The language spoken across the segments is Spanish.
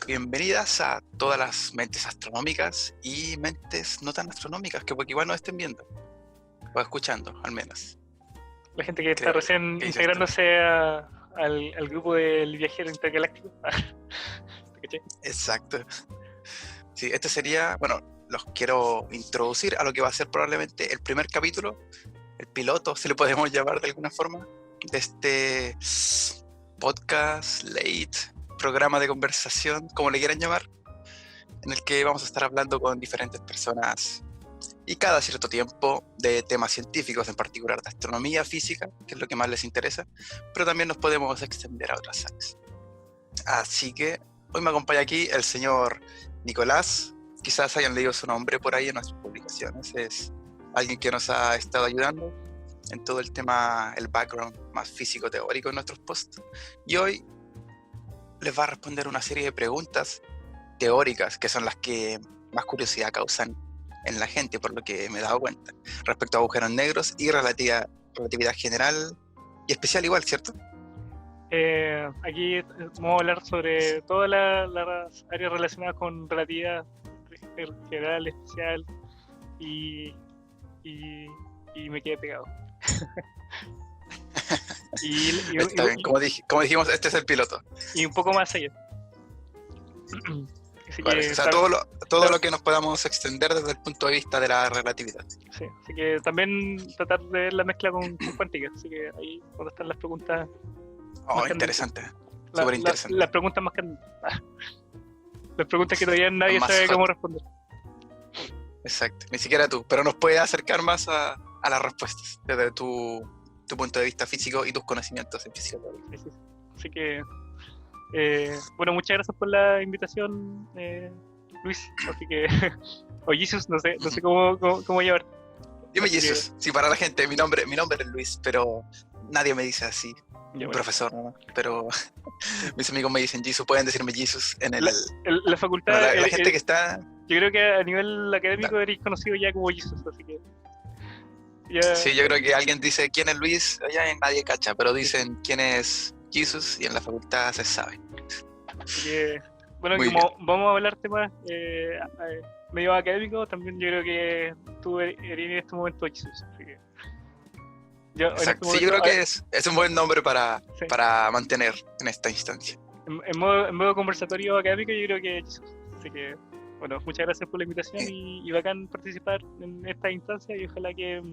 Bienvenidas a todas las mentes astronómicas y mentes no tan astronómicas, que porque igual nos estén viendo, o escuchando, al menos. La gente que Creo está recién que hice integrándose al grupo del viajero intergaláctico. ¿Te caché? Exacto. Sí, este sería, bueno, los quiero introducir a lo que va a ser probablemente el primer capítulo, el piloto, si le podemos llamar de alguna forma, de este podcast, programa de conversación, como le quieran llamar, en el que vamos a estar hablando con diferentes personas y cada cierto tiempo de temas científicos, en particular de astronomía, física, que es lo que más les interesa, pero también nos podemos extender a otras áreas. Así que hoy me acompaña aquí el señor Nicolás. Quizás hayan leído su nombre por ahí en nuestras publicaciones. Es alguien que nos ha estado ayudando en todo el tema, el background más físico teórico en nuestros posts. Y hoy les va a responder una serie de preguntas teóricas que son las que más curiosidad causan en la gente, por lo que me he dado cuenta, respecto a agujeros negros y relatividad general y especial igual, ¿cierto? Aquí vamos a hablar sobre todas las áreas relacionadas con relatividad general, especial y me quedé pegado. Está bien, como dijimos, este es el piloto. Y un poco más allá. Vale, o sea, todo lo que nos podamos extender desde el punto de vista de la relatividad. Sí, así que también tratar de ver la mezcla con cuántica, así que ahí cuando están las preguntas. Oh, interesante, súper interesante. Las preguntas más candentes. Las preguntas que todavía nadie sabe cómo responder. Exacto, ni siquiera tú, pero nos puedes acercar más a las respuestas desde tu punto de vista físico y tus conocimientos en física. Sí. Así que bueno, muchas gracias por la invitación, Luis. Así que o Jesus, no sé cómo llevarte. Dime Jesus, sí, para la gente, mi nombre es Luis, pero nadie me dice así. Mi profesor, ¿no? Pero mis amigos me dicen Jesus, pueden decirme Jesus en la facultad. Bueno, la gente que está. Yo creo que a nivel académico eres conocido ya como Jesus, así que. Ya... Sí, yo creo que alguien dice quién es Luis, allá nadie cacha, pero dicen quién es Jesus y en la facultad se sabe. Así que, bueno, como vamos a hablar temas medio académicos, también yo creo que tú eres en este momento Jesus. Así que exacto, sí, yo creo que es un buen nombre para mantener en esta instancia. En modo conversatorio académico yo creo que Jesus. Así que, bueno, muchas gracias por la invitación y bacán participar en esta instancia y ojalá que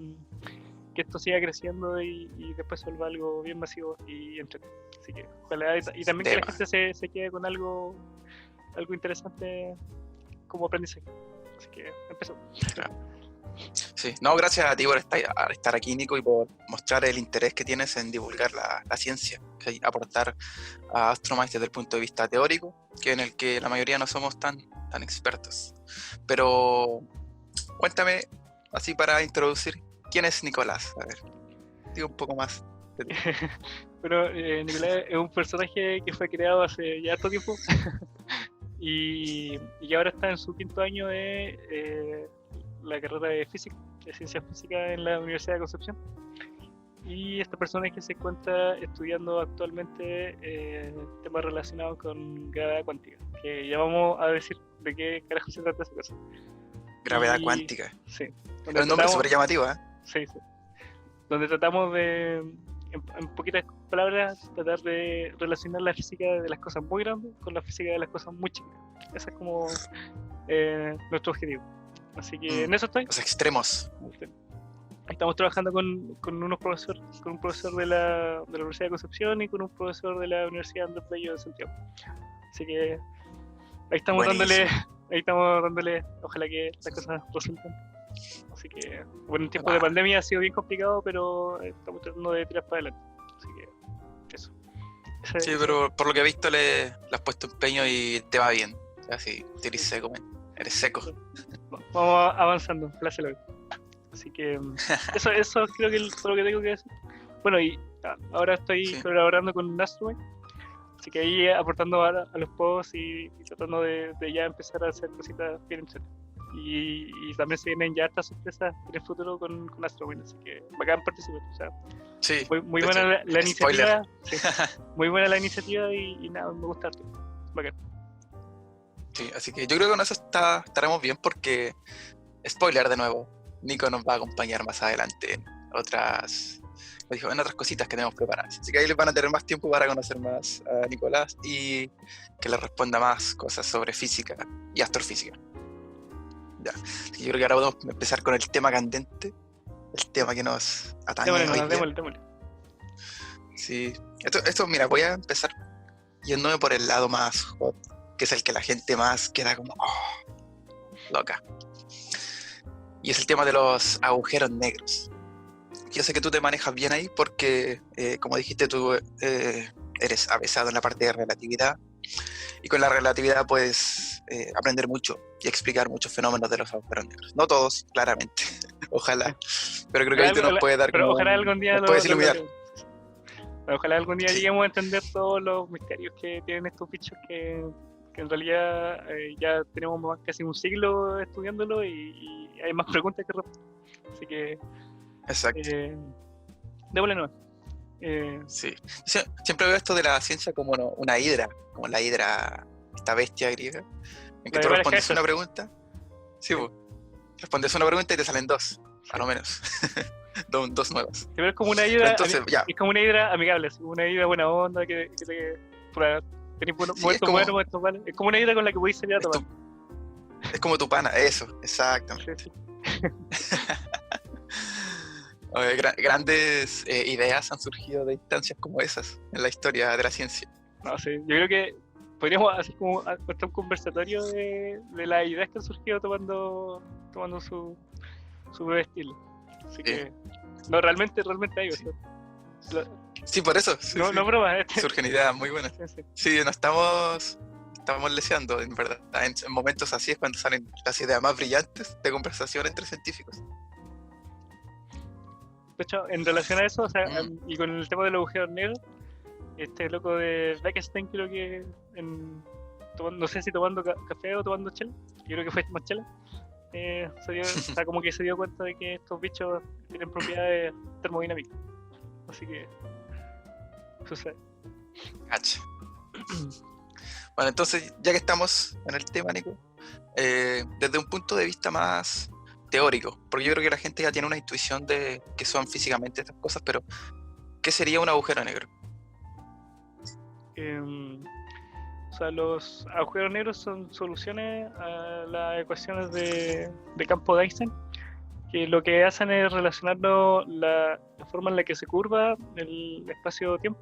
esto siga creciendo y después se vuelva algo bien masivo y entretenido. Así que ojalá y también que la gente se quede con algo interesante como aprendizaje. Así que empezamos. Sí, no, gracias a ti por estar aquí, Nico, y por mostrar el interés que tienes en divulgar la ciencia, ¿sí? Aportar a Astromind desde el punto de vista teórico, que en el que la mayoría no somos tan expertos. Pero cuéntame, así para introducir, ¿quién es Nicolás? A ver, digo un poco más de ti. Bueno, Nicolás es un personaje que fue creado hace ya harto tiempo y ahora está en su 5º año de la carrera de física, de ciencias físicas en la Universidad de Concepción. Y esta personaje se encuentra estudiando actualmente temas relacionados con gravedad cuántica, que ya vamos a decir de qué carajo se trata esa cosa. Gravedad cuántica. Sí. Es un nombre súper llamativo, ¿eh? Sí. Donde tratamos de, en poquitas palabras, tratar de relacionar la física de las cosas muy grandes con la física de las cosas muy chicas. Ese es como nuestro objetivo. Así que en eso estoy. Los extremos. Estamos trabajando con un profesor de la Universidad de Concepción y con un profesor de la Universidad Andrés Bello de Santiago. Así que ahí estamos dándole, ojalá que las cosas resulten. Así que, bueno, en tiempo de pandemia ha sido bien complicado, pero estamos tratando de tirar para adelante. Así que eso. Sí, pero por lo que he visto le has puesto empeño y te va bien. O sea, sí, eres seco, eres seco. Vamos avanzando, ojalá se lo ve. Así que eso creo que es todo lo que tengo que decir. Bueno, y ahora estoy colaborando con Astromind, así que ahí aportando a los posts y tratando de ya empezar a hacer cositas bien entretenidas. Y también se vienen ya estas sorpresas en el futuro con Astromind, así que bacán participar. O sea, sí, muy buena la iniciativa. Sí, muy buena la iniciativa y nada, me gusta harto. Bacán. Sí, así que yo creo que con eso estaremos bien porque, spoiler de nuevo, Nico nos va a acompañar más adelante en otras, como dijo, en otras cositas que tenemos preparadas. Así que ahí les van a tener más tiempo para conocer más a Nicolás y que les responda más cosas sobre física y astrofísica. Ya. Así que yo creo que ahora podemos empezar con el tema candente, el tema que nos atañe hoy día. Démosle. Sí, esto, mira, voy a empezar yéndome por el lado más hot, que es el que la gente más queda como, loca. Y es el tema de los agujeros negros. Yo sé que tú te manejas bien ahí porque, como dijiste, tú eres avesado en la parte de relatividad. Y con la relatividad puedes aprender mucho y explicar muchos fenómenos de los agujeros negros. No todos, claramente. Ojalá. Pero creo que ahí tú nos puedes dar pero como ojalá algún día nos puedes iluminar. ojalá algún día Sí. lleguemos a entender todos los misterios que tienen estos bichos que en realidad ya tenemos casi un siglo estudiándolo y hay más preguntas que respuestas. Así que Exacto. démosle no. Sí. Siempre veo esto de la ciencia como una hidra, como la hidra, esta bestia griega, en que La tú de respondes varias una pregunta. Sí, pues. Respondes una pregunta y te salen dos, a lo menos. dos nuevas. Pero es como una hidra, Entonces, ya. es como una hidra amigable, así, una hidra buena onda que te tenés buenos Sí, momentos es como- buenos, momentos malos. Es como una hidra con la que podéis salir a Es, tomar. es como tu pana, eso, exactamente. Sí. Oye, grandes ideas han surgido de instancias como esas en la historia de la ciencia. No sé, yo creo que podríamos hacer como un conversatorio de las ideas que han surgido tomando su breve estilo. Así que, no, realmente hay. Sí. O sea, Sí, por eso. Sí, no, sí. no broma. Surgen ideas muy buenas. Sí. Sí, no estamos leseando, en verdad. En momentos así es cuando salen las ideas más brillantes de conversación entre científicos. De hecho, en relación a eso, o sea, y con el tema de los agujeros negros, este loco de Bekenstein, creo que no sé si tomando café o tomando chela, yo creo que fue más chela, o sea, como que se dio cuenta de que estos bichos tienen propiedades termodinámicas. Así que sucede. Cacha. Bueno, entonces, ya que estamos en el tema, Nico, desde un punto de vista más teórico, porque yo creo que la gente ya tiene una intuición de qué son físicamente estas cosas, pero ¿qué sería un agujero negro? O sea, los agujeros negros son soluciones a las ecuaciones de campo de Einstein, que lo que hacen es relacionarnos la forma en la que se curva el espacio-tiempo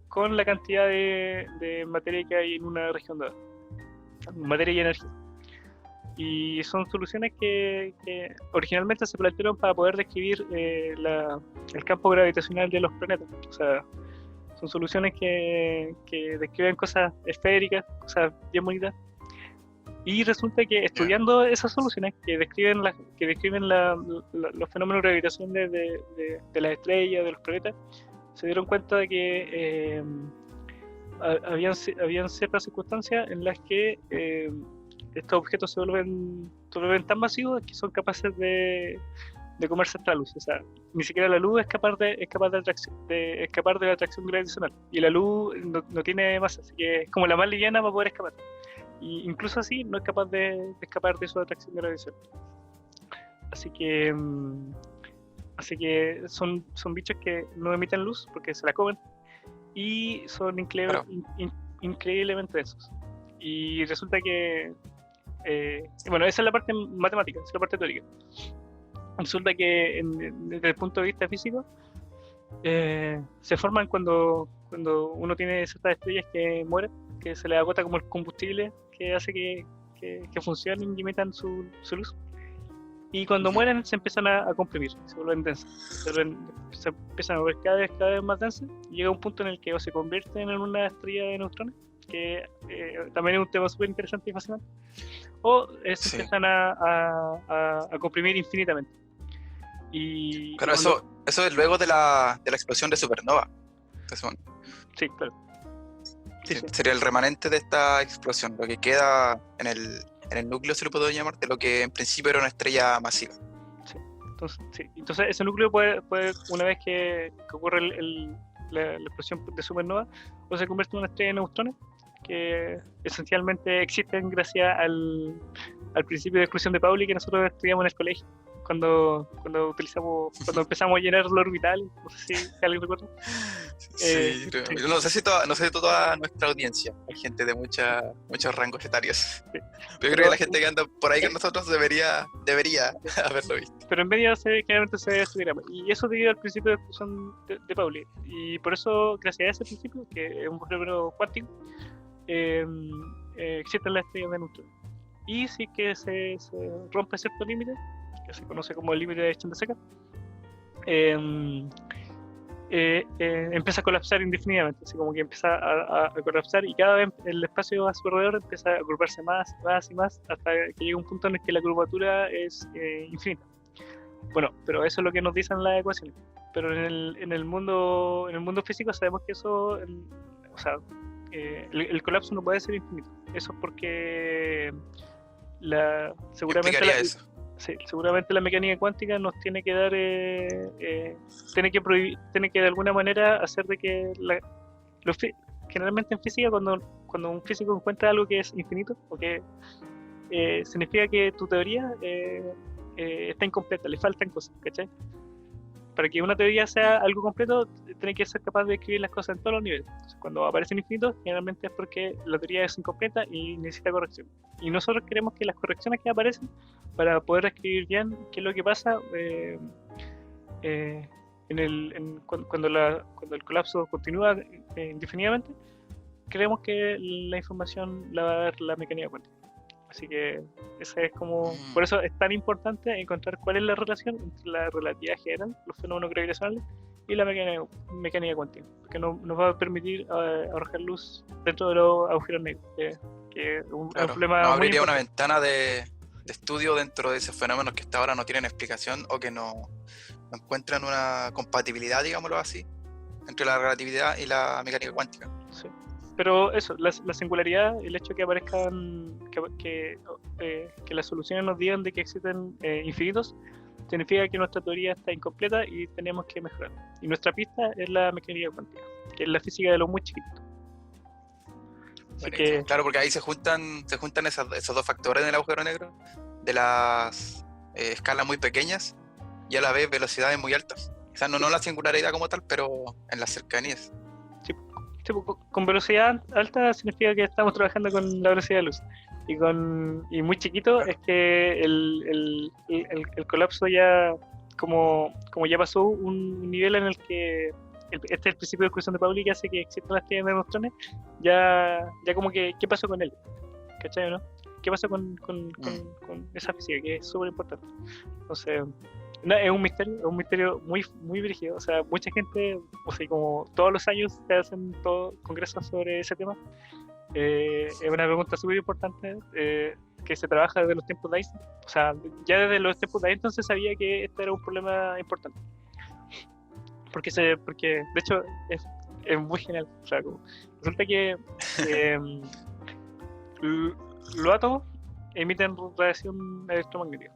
con la cantidad de materia que hay en una región dada, materia y energía. Y son soluciones que originalmente se plantearon para poder describir el campo gravitacional de los planetas. O sea, son soluciones que describen cosas esféricas, cosas bien bonitas. Y resulta que estudiando esas soluciones que describen los fenómenos gravitacionales de las estrellas, de los planetas, se dieron cuenta de que habían ciertas circunstancias en las que estos objetos se vuelven tan masivos que son capaces de comerse esta luz. O sea, ni siquiera la luz es capaz de escapar de la atracción gravitacional. Y la luz no tiene masa, así que es como la más liviana para poder escapar. Y incluso así no es capaz de escapar de su atracción gravitacional. Así que son bichos que no emiten luz porque se la comen y son increíblemente densos. Y resulta que bueno, esa es la parte matemática, esa es la parte teórica. Resulta que desde el punto de vista físico se forman cuando uno tiene ciertas estrellas que mueren, que se les agota como el combustible que hace que funcionen y emitan su luz. Y cuando mueren se empiezan a comprimir, se vuelven densas, se empiezan a volver cada vez más densas y llega un punto en el que o se convierten en una estrella de neutrones, que también es un tema súper interesante y fascinante, o se empiezan a comprimir infinitamente. Y claro, eso es luego de la explosión de supernova. Sí, claro. Sí. Sería el remanente de esta explosión, lo que queda en el núcleo, se lo puedo llamar, de lo que en principio era una estrella masiva. Entonces ese núcleo puede una vez que ocurre la explosión de supernova, o se convierte en una estrella de neutrones, que esencialmente existen gracias al principio de exclusión de Pauli que nosotros estudiamos en el colegio. Cuando empezamos a llenar lo orbital, no sé si alguien recuerda. Sí, creo. Sí. No sé si toda nuestra audiencia, hay gente de muchos rangos etarios. Sí. Pero yo creo que la gente que anda por ahí con nosotros debería haberlo visto. Pero en media generalmente se estudiaba. Y eso debido al principio de exclusión de Pauli. Y por eso, gracias a ese principio, que es un fenómeno cuántico, existen las estrellas de neutrones. Y si que se rompe cierto límite, que se conoce como el límite de Chandrasekhar, empieza a colapsar indefinidamente, así como que empieza a colapsar y cada vez el espacio a su alrededor empieza a agruparse más y más hasta que llega un punto en el que la curvatura es infinita. Bueno, pero eso es lo que nos dicen las ecuaciones. Pero en el mundo físico sabemos que eso, o sea, el colapso no puede ser infinito. Eso es porque seguramente la mecánica cuántica nos tiene que dar, tiene que de alguna manera hacer de que generalmente en física cuando un físico encuentra algo que es infinito, o que significa que tu teoría está incompleta, le faltan cosas, ¿cachai? Para que una teoría sea algo completo, tiene que ser capaz de escribir las cosas en todos los niveles. Entonces, cuando aparecen infinitos, generalmente es porque la teoría es incompleta y necesita corrección. Y nosotros queremos que las correcciones que aparecen, para poder escribir bien qué es lo que pasa cuando el colapso continúa indefinidamente, creemos que la información la va a dar la mecánica cuántica. Así que esa es como, por eso es tan importante encontrar cuál es la relación entre la relatividad general, los fenómenos gravitacionales y la mecánica cuántica, que nos va a permitir arrojar luz dentro de los agujeros negros, que es un problema no muy abriría una importante. ventana de estudio dentro de esos fenómenos que hasta ahora no tienen explicación o que no encuentran una compatibilidad, digámoslo así, entre la relatividad y la mecánica cuántica. Sí. Pero eso, la singularidad, el hecho de que aparezcan, que las soluciones nos digan de que existen infinitos, significa que nuestra teoría está incompleta y tenemos que mejorar. Y nuestra pista es la mecánica cuántica, que es la física de lo muy chiquito. Claro, porque ahí se juntan esos dos factores en el agujero negro, de las escalas muy pequeñas y a la vez velocidades muy altas. Quizás no la singularidad como tal, pero en las cercanías. Sí, con velocidad alta significa que estamos trabajando con la velocidad de luz. Y muy chiquito, claro, es que el colapso ya, como ya pasó un nivel en el que este es el principio de exclusión de Pauli que hace que existan las estrellas de neutrones, ya como que, ¿qué pasó con él? ¿Cachai, no? ¿Qué pasó con esa física? Que es súper importante. Entonces, no, es un misterio muy, muy brígido. O sea, mucha gente, o sea, como todos los años se hacen congresos sobre ese tema. Es una pregunta súper importante que se trabaja desde los tiempos de Einstein. O sea, ya desde los tiempos de Einstein se sabía que este era un problema importante. Porque de hecho es muy genial. O sea, resulta que los átomos emiten radiación electromagnética.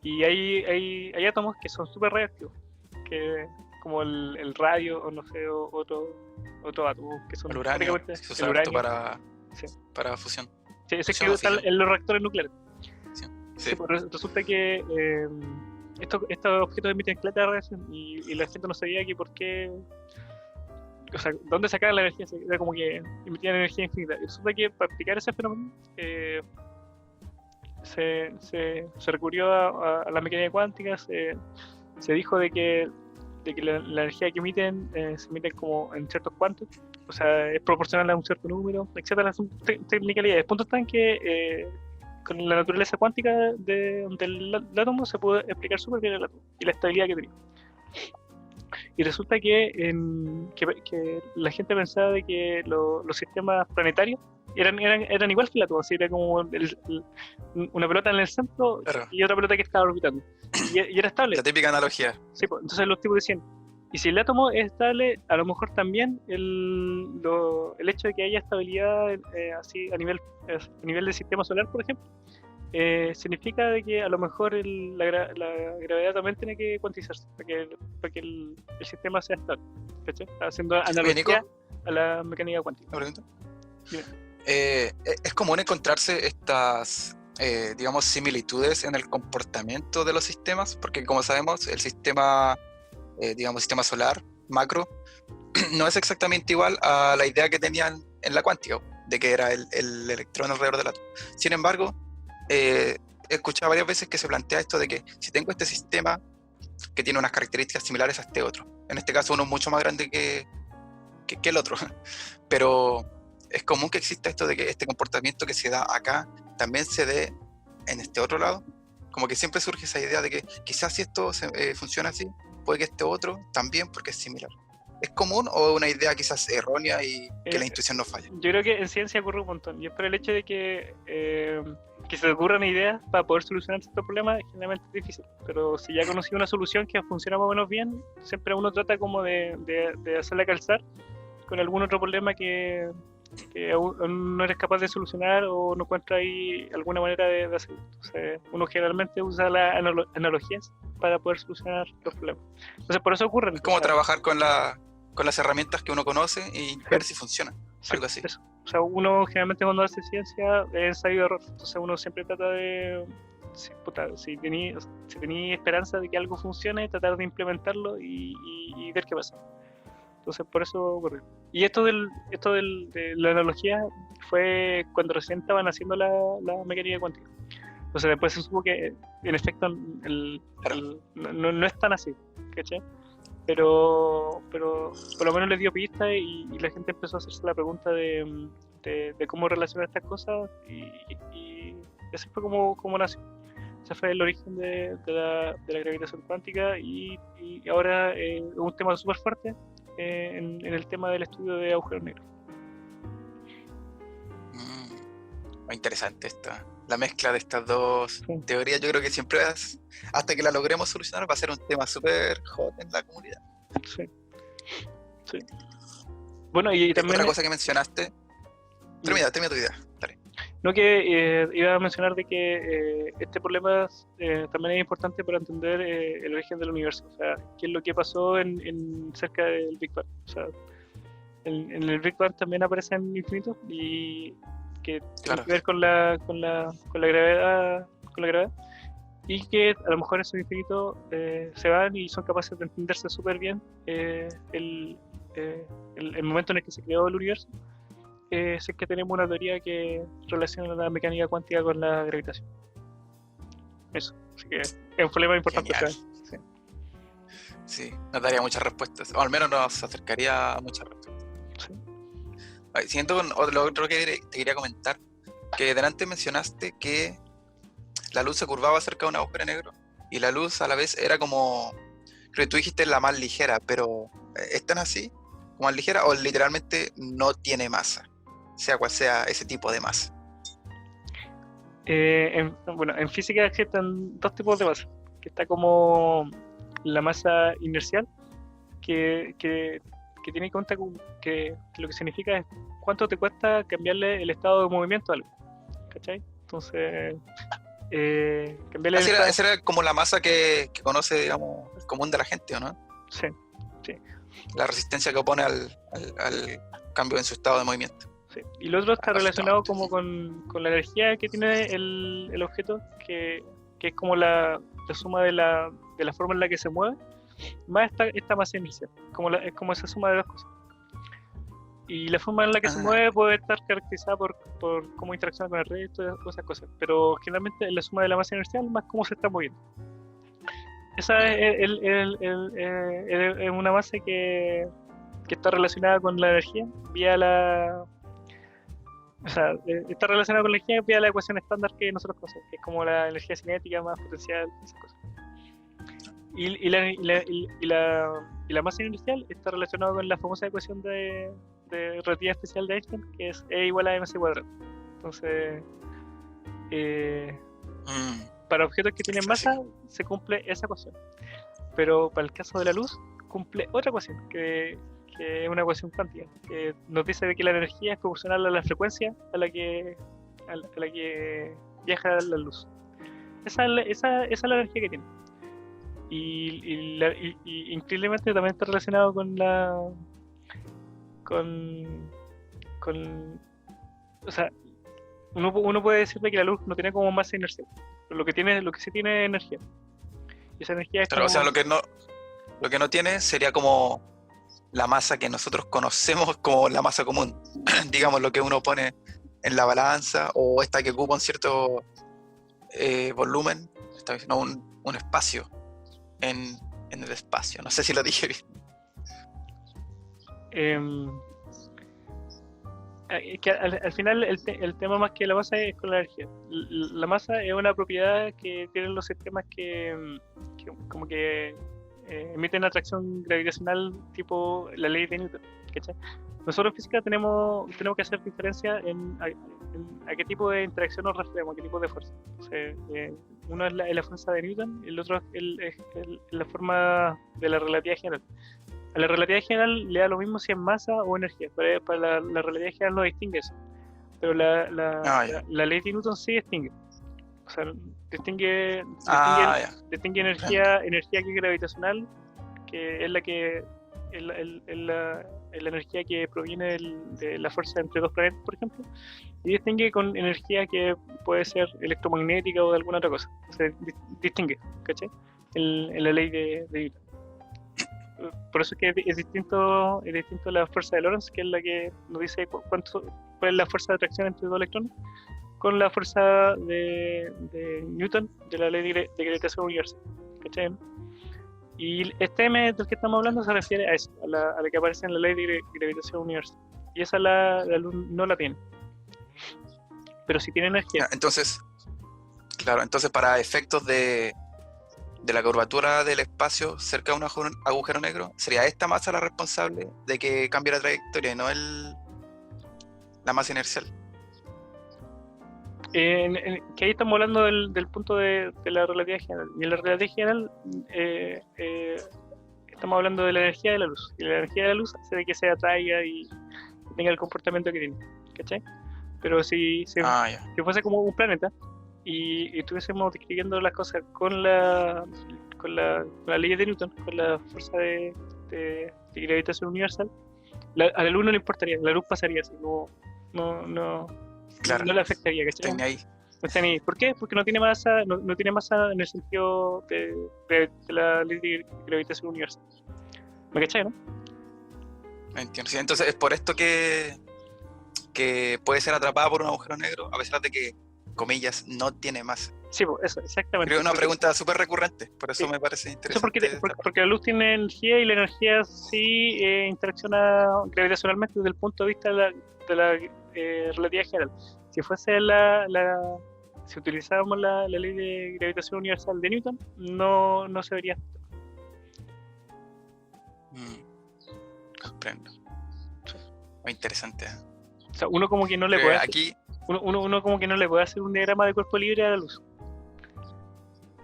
Y hay átomos que son súper reactivos, como el radio o no sé, o otro átomo, que son el uranio, que se usa para fusión. Sí, ese que usa en los reactores nucleares. Sí. Pues resulta que estos objetos emiten caleta de radiación y la gente no sabía que por qué, o sea, dónde sacaban la energía. Era como que emitían energía infinita. Y resulta que para explicar ese fenómeno se recurrió a la mecánica cuántica. Se dijo de que la energía que emiten se emite como en ciertos cuantos, o sea, es proporcional a un cierto número, etcétera. Son technicalidades. El punto está en que con la naturaleza cuántica del átomo se puede explicar súper bien el átomo y la estabilidad que tenía. Y resulta que la gente pensaba de que los sistemas planetarios eran igual que el átomo, así era como una pelota en el centro, claro, y otra pelota que estaba orbitando. Y era estable. La típica analogía. Sí, pues, entonces los tipos decían, y si el átomo es estable, a lo mejor también el hecho de que haya estabilidad así a nivel del sistema solar, por ejemplo, significa de que a lo mejor la gravedad también tiene que cuantizarse para que el sistema sea estable. ¿Cachai? Haciendo analogía a la mecánica cuántica. ¿Me pregunto? Es común encontrarse estas, digamos, similitudes en el comportamiento de los sistemas, porque como sabemos, el sistema, digamos, sistema solar, macro, no es exactamente igual a la idea que tenían en la cuántica, de que era el electrón alrededor del átomo. Sin embargo, he escuchado varias veces que se plantea esto de que si tengo este sistema que tiene unas características similares a este otro, en este caso uno mucho más grande que el otro, pero es común que exista esto de que este comportamiento que se da acá también se dé en este otro lado, como que siempre surge esa idea de que quizás si esto funciona así, puede que este otro también porque es similar. ¿Es común o una idea quizás errónea y que la intuición no falla? Yo creo que en ciencia ocurre un montón, y es por el hecho de que se te ocurran ideas para poder solucionar ciertos problemas generalmente es difícil, pero si ya conocí una solución que funciona más o menos bien, siempre uno trata como de hacerla calzar con algún otro problema que aún no eres capaz de solucionar o no encuentra ahí alguna manera de hacerlo. Entonces, uno generalmente usa las analogías para poder solucionar los problemas. Entonces, por eso ocurren. Es como trabajar con las herramientas que uno conoce y ver si funcionan, sí, algo así. Eso. O sea, uno generalmente cuando hace ciencia es ensayo de error. Entonces, uno siempre trata de, si tenía esperanza de que algo funcione, tratar de implementarlo y ver qué pasa. Entonces, por eso ocurrió. Y esto de la analogía fue cuando recién estaban haciendo la mecánica cuántica. Entonces, después se supo que, en efecto, no es tan así, ¿cachai? Pero por lo menos le dio pista y la gente empezó a hacerse la pregunta de cómo relacionar estas cosas y así fue como nació. Ese fue el origen de la gravitación cuántica y ahora es un tema súper fuerte en el tema del estudio de agujeros negros. Interesante la mezcla de estas dos teorías. Yo creo que siempre hasta que la logremos solucionar va a ser un tema súper hot en la comunidad. Sí. Bueno, y también otra cosa que mencionaste. Termina tu idea. Dale. No, que iba a mencionar de que este problema también es importante para entender el origen del universo, o sea, qué es lo que pasó cerca del Big Bang. O sea, en el Big Bang también aparecen infinitos y que tiene que ver con la gravedad, y que a lo mejor esos infinitos se van y son capaces de entenderse súper bien el momento en el que se creó el universo. Es que tenemos una teoría que relaciona la mecánica cuántica con la gravitación. Eso, así que es un problema importante. Sí, nos daría muchas respuestas, o al menos nos acercaría a muchas respuestas. Sí. Siguiendo con lo otro que te quería comentar, que delante mencionaste que la luz se curvaba cerca de un agujero negro y la luz a la vez era como, creo que tú dijiste la más ligera, pero ¿es tan así? ¿Como más ligera o literalmente no tiene masa? Sea cual sea ese tipo de masa. En física existen dos tipos de masa, que está como la masa inercial, que tiene en cuenta que lo que significa es cuánto te cuesta cambiarle el estado de movimiento a algo, ¿cachai? Entonces, cambiarle esa era como la masa que conoce, digamos, el común de la gente, ¿o no? Sí. La resistencia que opone al cambio en su estado de movimiento. Sí. Y lo otro está relacionado como con la energía que tiene el objeto, que es como la suma de la forma en la que se mueve, más esta masa inicial. Es como esa suma de dos cosas. Y la forma en la que se mueve puede estar caracterizada por cómo interacciona con el resto de esas cosas, pero generalmente es la suma de la masa inercial más cómo se está moviendo. Esa es una masa que está relacionada con la energía está relacionada con la energía vía la ecuación estándar que nosotros conocemos, que es como la energía cinética más potencial, esas cosas. Y la masa inercial está relacionada con la famosa ecuación de relatividad especial de Einstein, que es E igual a mc². Entonces, para objetos que tienen masa se cumple esa ecuación, pero para el caso de la luz cumple otra ecuación que es una ecuación cuántica que nos dice de que la energía es proporcional a la frecuencia a la que viaja la luz. Esa es la energía que tiene, y increíblemente también está relacionado con o sea, uno puede decir de que la luz no tiene como masa inercial, pero lo que sí tiene es energía. Y esa energía es Pero, como... o sea, lo que no tiene sería como la masa que nosotros conocemos como la masa común. Digamos, lo que uno pone en la balanza o esta que ocupa un cierto volumen, no, un espacio en, en el espacio. No sé si lo dije bien. em, es que al final el tema más que la masa es con la energía. La masa es una propiedad que tienen los sistemas que como que emiten atracción gravitacional tipo la ley de Newton, ¿cachai? Nosotros en física tenemos que hacer diferencia en a qué tipo de interacción nos referimos, a qué tipo de fuerza. O sea, uno es la fuerza de Newton y el otro es la forma de la relatividad general. A la relatividad general le da lo mismo si es masa o energía. Para la relatividad general no distingue eso. Pero Ya. la ley de Newton sí distingue. O sea, distingue, Ya. distingue Comprendo. energía que es gravitacional, que es la que es la energía que proviene de la fuerza entre dos planetas, por ejemplo, y distingue con energía que puede ser electromagnética o de alguna otra cosa. O sea, distingue, ¿cachai? En la ley de Newton. Por eso es que es distinto la fuerza de Lorentz, que es la que nos dice cuál es la fuerza de atracción entre dos electrones, con la fuerza de Newton, de la ley de gravitación universal. ¿Cachai? Y este M del que estamos hablando se refiere a eso, a la que aparece en la ley de gravitación universal. Y esa la luz no la tiene. Pero sí tiene energía. Entonces, claro, entonces para efectos de la curvatura del espacio cerca de un agujero negro, sería esta masa la responsable de que cambie la trayectoria y no la masa inercial. Que ahí estamos hablando del punto de la relatividad general. Y en la relatividad general estamos hablando de la energía de la luz. Y la energía de la luz hace de que se atraiga y tenga el comportamiento que tiene. ¿Cachai? Pero si fuese como un planeta y estuviésemos describiendo las cosas con la ley de Newton, con la fuerza de gravitación universal, a la luz no le importaría, la luz pasaría así, Claro, no le afectaría, ¿cachai? está ahí. No está ni. ¿Por qué? Porque no tiene masa, no tiene masa en el sentido de la ley de gravitación universal. ¿Me cachai, no? Entiendo. Sí, entonces es por esto que puede ser atrapada por un agujero negro, a pesar de que, comillas, no tiene masa. Sí, pues eso, exactamente. Creo que es una pregunta súper recurrente, por eso me parece Eso interesante. porque la luz tiene energía y la energía sí interacciona gravitacionalmente desde el punto de vista de la relatividad general. Si fuese si utilizábamos la ley de gravitación universal de Newton, no se vería. Comprendo. Muy interesante. O sea, uno como que no le puede aquí uno como que no le puede hacer un diagrama de cuerpo libre a la luz.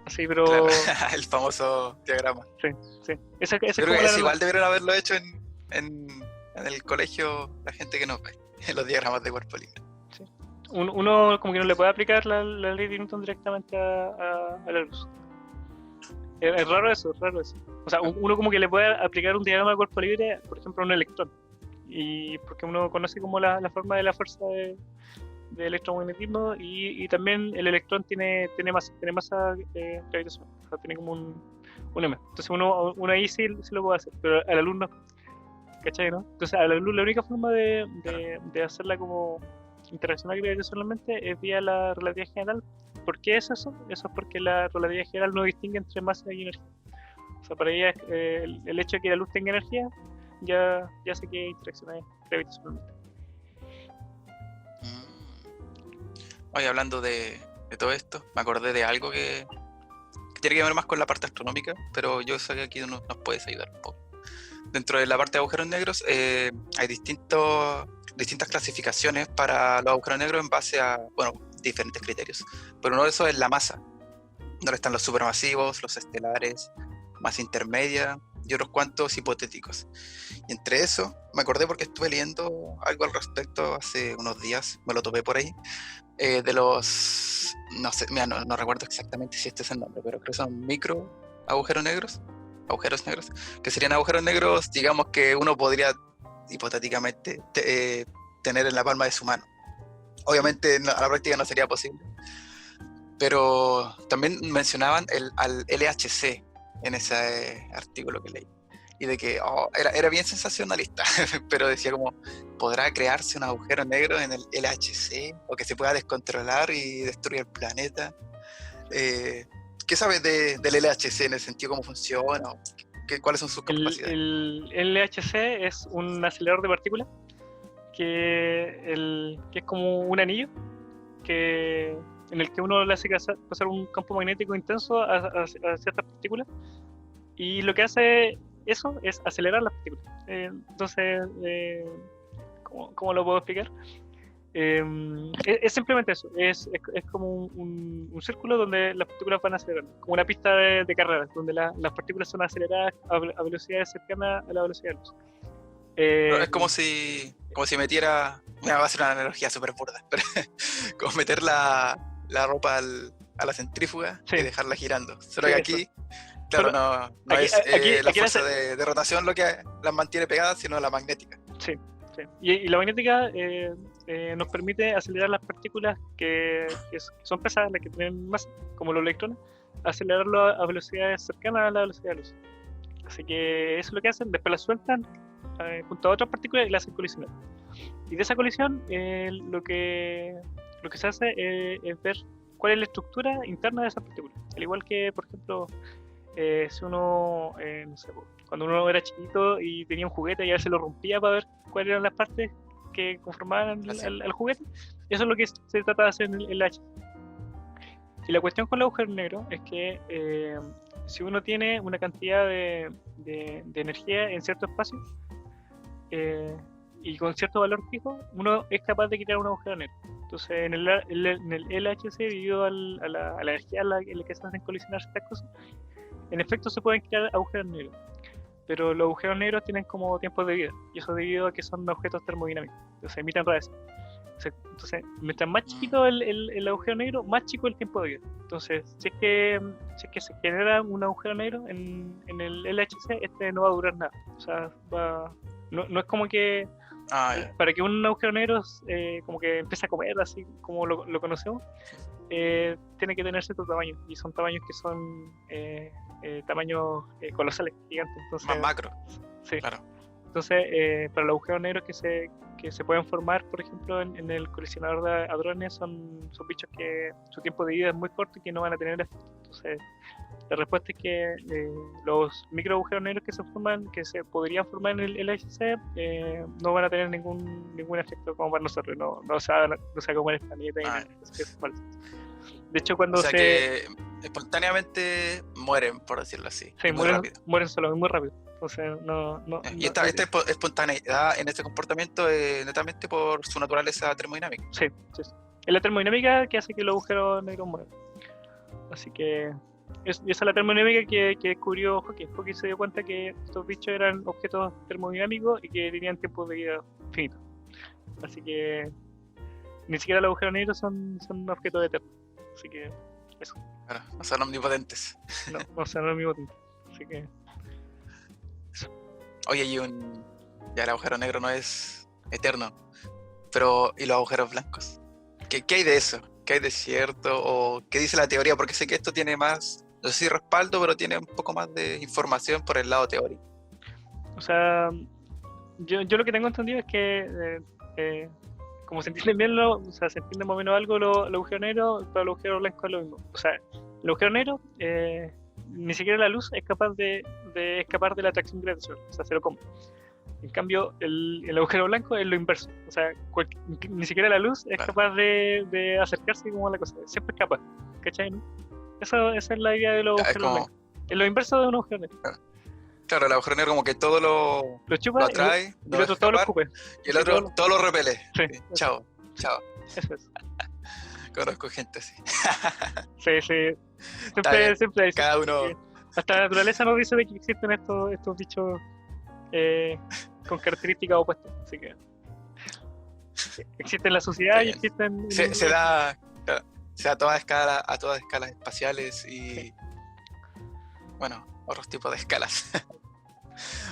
Así, pero... Claro, el famoso diagrama. Sí. Esa Creo es como que igual deberían haberlo hecho en el colegio la gente que nos ve, en los diagramas de cuerpo libre. Sí. Uno como que no le puede aplicar la ley de Newton directamente a la luz. Es raro eso, O sea, uno como que le puede aplicar un diagrama de cuerpo libre, por ejemplo, a un electrón. Y porque uno conoce como la forma de la fuerza de electromagnetismo y también el electrón tiene masa gravitacional, o sea, tiene como un M. Entonces uno ahí sí lo puede hacer, pero a la luz no. ¿Cachai, no? Entonces a la luz la única forma de hacerla como interaccionar gravitacionalmente es vía la relatividad general. ¿Por qué es eso? Eso es porque la relatividad general no distingue entre masa y energía. O sea, para ella el hecho de que la luz tenga energía ya hace que interaccione gravitacionalmente. Hoy hablando de todo esto, me acordé de algo que tiene que ver más con la parte astronómica, pero yo sé que aquí nos puedes ayudar un poco. Dentro de la parte de agujeros negros hay distintas clasificaciones para los agujeros negros en base a, diferentes criterios. Pero uno de esos es la masa, donde están los supermasivos, los estelares, masa intermedia y otros cuantos hipotéticos. Y entre eso, me acordé porque estuve leyendo algo al respecto hace unos días, me lo topé por ahí, de los, no sé, mira, no recuerdo exactamente si este es el nombre, pero creo que son micro agujeros negros, que serían agujeros negros, digamos, que uno podría hipotéticamente tener en la palma de su mano. Obviamente a la práctica no sería posible. Pero también mencionaban al LHC en ese artículo que leí. Y de que era bien sensacionalista, pero decía como, ¿podrá crearse un agujero negro en el LHC? O que se pueda descontrolar y destruir el planeta. ¿Qué sabes del LHC en el sentido cómo funciona? ¿Cuáles son sus capacidades? El LHC es un acelerador de partículas que es como un anillo en el que uno le hace pasar un campo magnético intenso a ciertas partículas, y lo que hace eso es acelerar las partículas. Entonces, ¿cómo lo puedo explicar? Es simplemente eso, es como un círculo donde las partículas van acelerando, como una pista de carreras, donde las partículas son aceleradas a velocidades cercanas a la velocidad de luz. Es como si metiera, mira, va a ser una analogía súper burda, pero como meter la ropa a la centrífuga, sí, y dejarla girando. Solo que aquí, claro, no es la fuerza de rotación lo que las mantiene pegadas, sino la magnética. Sí, sí. Y la magnética nos permite acelerar las partículas que son pesadas, las que tienen masa, como los electrones, acelerarlo a velocidades cercanas a la velocidad de luz. Así que eso es lo que hacen, después las sueltan junto a otras partículas y las hacen colisionar. Y de esa colisión lo que se hace es ver cuál es la estructura interna de esas partículas. Al igual que, por ejemplo, si uno, no sé, cuando uno era chiquito y tenía un juguete y a veces lo rompía para ver cuáles eran las partes que conformaban al juguete, eso es lo que se trata de hacer en el H. Y la cuestión con el agujero negro es que si uno tiene una cantidad de energía en cierto espacio y con cierto valor fijo, uno es capaz de crear un agujero negro. Entonces, en el LHC, debido a la energía en la que se hacen colisionar estas cosas, en efecto se pueden crear agujeros negros. Pero los agujeros negros tienen como tiempos de vida, y eso debido a que son objetos termodinámicos, entonces emiten radiación. Entonces, mientras más chiquito el agujero negro, más chico el tiempo de vida. Entonces, si es que se genera un agujero negro en el LHC, no va a durar nada. O sea, no es como que para que un agujero negro como que empiece a comer así como lo conocemos, tiene que tener cierto tamaño, y son tamaños que son tamaños colosales, gigantes. Entonces, más macro. Sí. Claro. Entonces, para los agujeros negros que se pueden formar, por ejemplo, en el colisionador de hadrones, son bichos que su tiempo de vida es muy corto y que no van a tener efecto. Entonces, la respuesta es que los micro agujeros negros que se forman, que se podrían formar en el LHC, no van a tener ningún efecto como para nosotros, no se va a comer el planeta. De hecho, cuando que espontáneamente mueren, por decirlo así. Sí, mueren solos, muy rápido. O sea, y esta espontaneidad en este comportamiento es netamente por su naturaleza termodinámica. Sí. Es la termodinámica que hace que los agujeros negros mueran. Así que esa es la termodinámica que descubrió Hawking. Hawking se dio cuenta que estos bichos eran objetos termodinámicos y que tenían tiempos de vida finitos. Así que ni siquiera los agujeros negros son objetos eternos. Así que eso. Claro, no son omnipotentes. No son omnipotentes. Así que eso. Oye, ya el agujero negro no es eterno, pero ¿y los agujeros blancos? ¿Qué hay de eso? ¿Qué hay de cierto? ¿O qué dice la teoría? Porque sé que esto tiene más, no sé si respaldo, pero tiene un poco más de información por el lado teórico. O sea, yo lo que tengo entendido es que como se entienden bien, se entiende más o menos algo los agujeros negros, pero los agujeros blancos es lo mismo. O sea, el agujero negro, ni siquiera la luz es capaz de escapar de la atracción gravitacional, o sea, se lo come. En cambio, el agujero blanco es lo inverso. O sea, ni siquiera la luz es capaz de acercarse como a la cosa. Siempre escapa. ¿Cachai? ¿No? Esa es la idea de los agujeros blancos. Es lo inverso de un agujero negro. Claro, el agujero negro como que todo lo chupa, lo atrae, y el otro todo lo escupe. Y el otro todo lo repele. Sí. Chao. Eso es. Conozco gente así. Sí. Siempre hay. Cada uno. Hasta la naturaleza nos dice de que existen estos bichos con características opuestas. Así que existe en la sociedad y existen. Se da a todas escalas espaciales y bueno, otros tipos de escalas.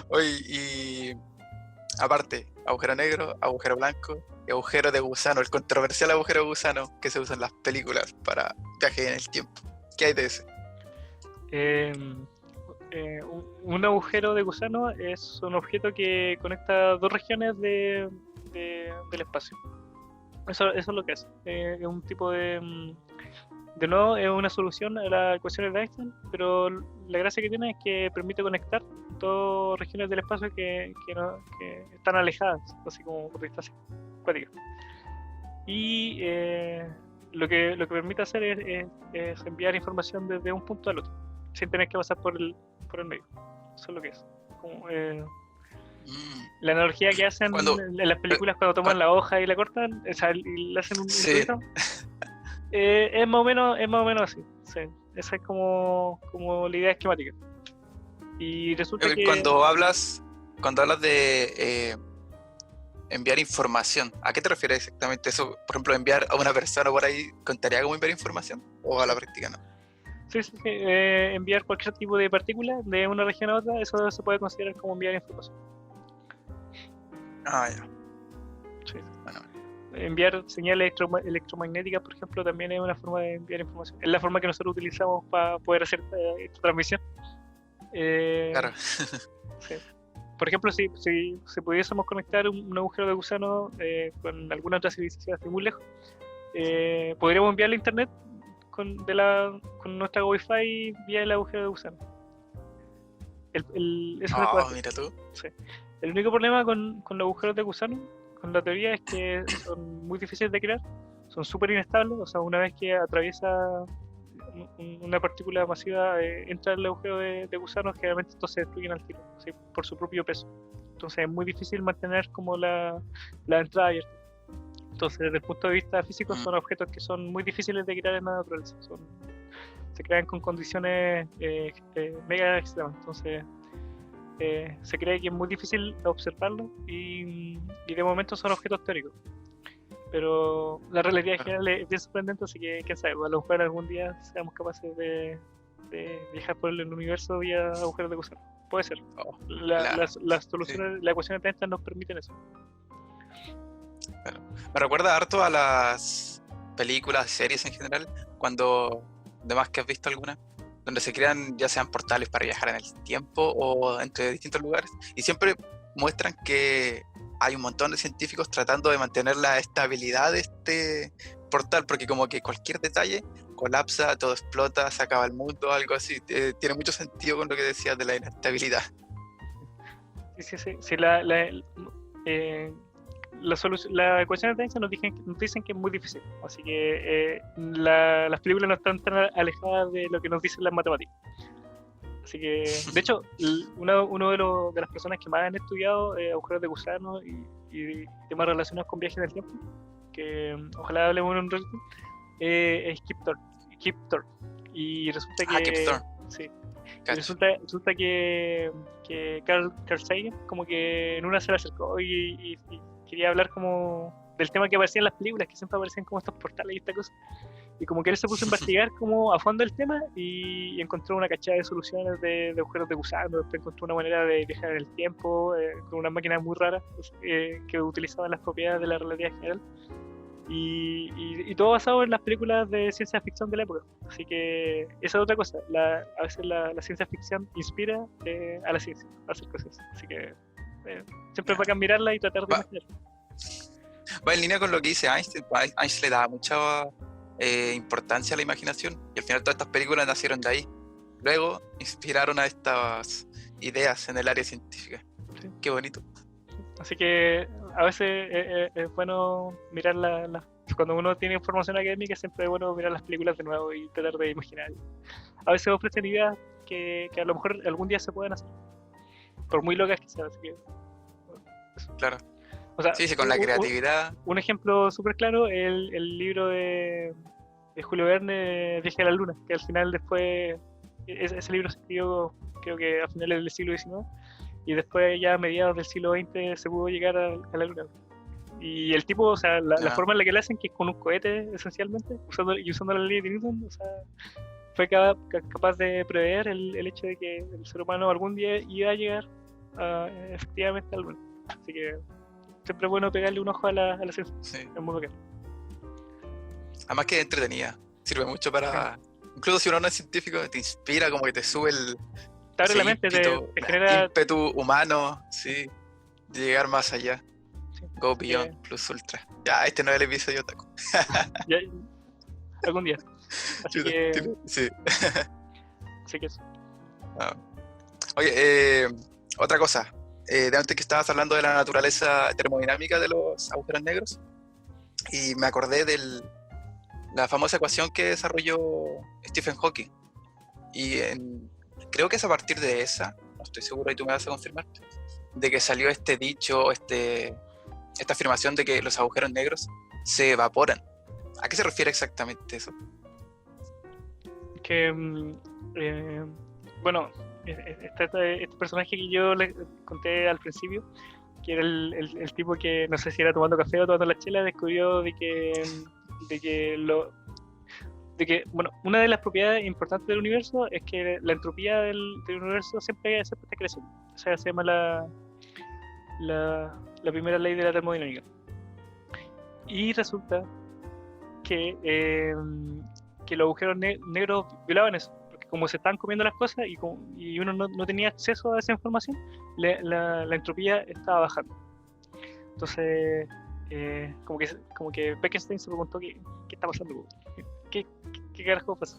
Oye, y Aparte, agujero negro, agujero blanco y agujero de gusano, el controversial agujero de gusano que se usa en las películas para viaje en el tiempo. ¿Qué hay de ese? Eh, un agujero de gusano es un objeto que conecta dos regiones del espacio. Eso es lo que es. Es un tipo de nuevo, es una solución a las ecuaciones de Einstein, pero la gracia que tiene es que permite conectar dos regiones del espacio que están alejadas, así como por distancia cuántica. Y lo que permite hacer es enviar información desde un punto al otro, sin tener que pasar por el medio. Eso es lo que es. Como, la analogía que hacen en las películas cuando toman la hoja y la cortan, o sea, y le hacen un Sí. es más o menos así. Sí. Esa es como la idea esquemática. Y resulta que Cuando hablas de enviar información, ¿a qué te refieres exactamente? Eso, por ejemplo, enviar a una persona por ahí, ¿contaría como enviar información? ¿O a la práctica no? sí, enviar cualquier tipo de partícula de una región a otra, eso se puede considerar como enviar información. Ah, ya. Sí. Bueno, Enviar señales electromagnéticas, por ejemplo, también es una forma de enviar información. Es la forma que nosotros utilizamos para poder hacer esta transmisión. claro. Sí. Por ejemplo, si pudiésemos conectar un agujero de gusano con alguna otra civilización así muy lejos, podríamos enviarle internet con nuestra Wi-Fi vía el agujero de gusano. Eso se puede hacer. Mira tú. Sí. El único problema con los agujeros de gusano, con la teoría, es que son muy difíciles de crear, son súper inestables, o sea, una vez que atraviesa una partícula masiva, entra en el agujero de gusano, generalmente estos se destruyen al tiro, ¿sí? Por su propio peso. Entonces es muy difícil mantener como la entrada abierta. Entonces, desde el punto de vista físico, son objetos que son muy difíciles de crear en la naturaleza. Se crean con condiciones mega extremas. Entonces, se cree que es muy difícil observarlo y de momento son objetos teóricos. Pero la realidad general es bien sorprendente, así que quién sabe, a lo mejor algún día seamos capaces de viajar por el universo vía agujeros de gusano. Puede ser. Las soluciones, sí. Las ecuaciones de Einstein nos permiten eso. Bueno, me recuerda harto a las películas, series en general, cuando, además que has visto alguna, donde se crean ya sean portales para viajar en el tiempo o entre distintos lugares, y siempre muestran que hay un montón de científicos tratando de mantener la estabilidad de este portal, porque como que cualquier detalle colapsa, todo explota, se acaba el mundo, algo así. Tiene mucho sentido con lo que decías de la inestabilidad. Sí, las ecuaciones de Einstein nos dicen que es muy difícil, así que las películas no están tan alejadas de lo que nos dicen las matemáticas. Así que, de hecho, uno de las personas que más han estudiado agujeros de gusano y temas relacionados con viajes en el tiempo, que ojalá hablemos en un ratito, es Kip Thorne. Y resulta que... Kip Thorne. Sí. Resulta que Carl Sagan como que en una se le acercó y quería hablar como del tema que aparecía en las películas, que siempre aparecían como estos portales y esta cosa. Y como que él se puso a investigar como a fondo el tema y encontró una cachada de soluciones de agujeros de gusano. Después encontró una manera de viajar en el tiempo con una máquina muy rara que utilizaba las propiedades de la relatividad general. Y todo basado en las películas de ciencia ficción de la época. Así que esa es otra cosa. A veces la ciencia ficción inspira a la ciencia a hacer cosas. Así que siempre es bacán mirarla y tratar de imaginarla. Va en línea con lo que dice Einstein. Einstein le daba mucha importancia a la imaginación y al final todas estas películas nacieron de ahí. Luego inspiraron a estas ideas en el área científica. Sí. Qué bonito. Así que a veces es bueno mirar cuando uno tiene información académica, siempre es bueno mirar las películas de nuevo y tratar de imaginar. A veces ofrecen ideas que a lo mejor algún día se pueden hacer, por muy locas que sean. Así que, claro. O sea, sí, con la creatividad. Un ejemplo súper claro es el libro de Julio Verne, Viaje a la Luna, que al final después, ese libro se escribió creo que a finales del siglo XIX, y después ya a mediados del siglo XX se pudo llegar a la Luna. Y el tipo, o sea, la forma en la que lo hacen, que es con un cohete esencialmente, usando la ley de Newton, o sea, fue capaz de prever el hecho de que el ser humano algún día iba a llegar efectivamente al mundo. Así que siempre es bueno pegarle un ojo a la ciencia. Sí. Es muy bacán. Además que es entretenida. Sirve mucho para... Incluso si uno no es científico, te inspira, como que te sube el Te abre la mente, te genera... ímpetu humano, sí, de llegar más allá. Sí. Go Beyond Plus Ultra. Ya, este no es el episodio Otaku. Ya, algún día. Así que... Sí. Así que eso. Ah. Oye, otra cosa. De antes que estabas hablando de la naturaleza termodinámica de los agujeros negros, y me acordé de la famosa ecuación que desarrolló Stephen Hawking. Y creo que es a partir de esa, no estoy seguro y tú me vas a confirmar, de que salió este dicho, esta afirmación de que los agujeros negros se evaporan. ¿A qué se refiere exactamente eso? Que, bueno, este personaje que yo les conté al principio, que era el tipo que, no sé si era tomando café o tomando la chela, descubrió de que bueno, una de las propiedades importantes del universo es que la entropía del universo siempre está creciendo. O sea, se llama la primera ley de la termodinámica. Y resulta que los agujeros negros violaban eso, porque como se estaban comiendo las cosas y uno no tenía acceso a esa información, la entropía estaba bajando. Entonces, como que Bekenstein se preguntó qué está pasando, qué carajo pasa.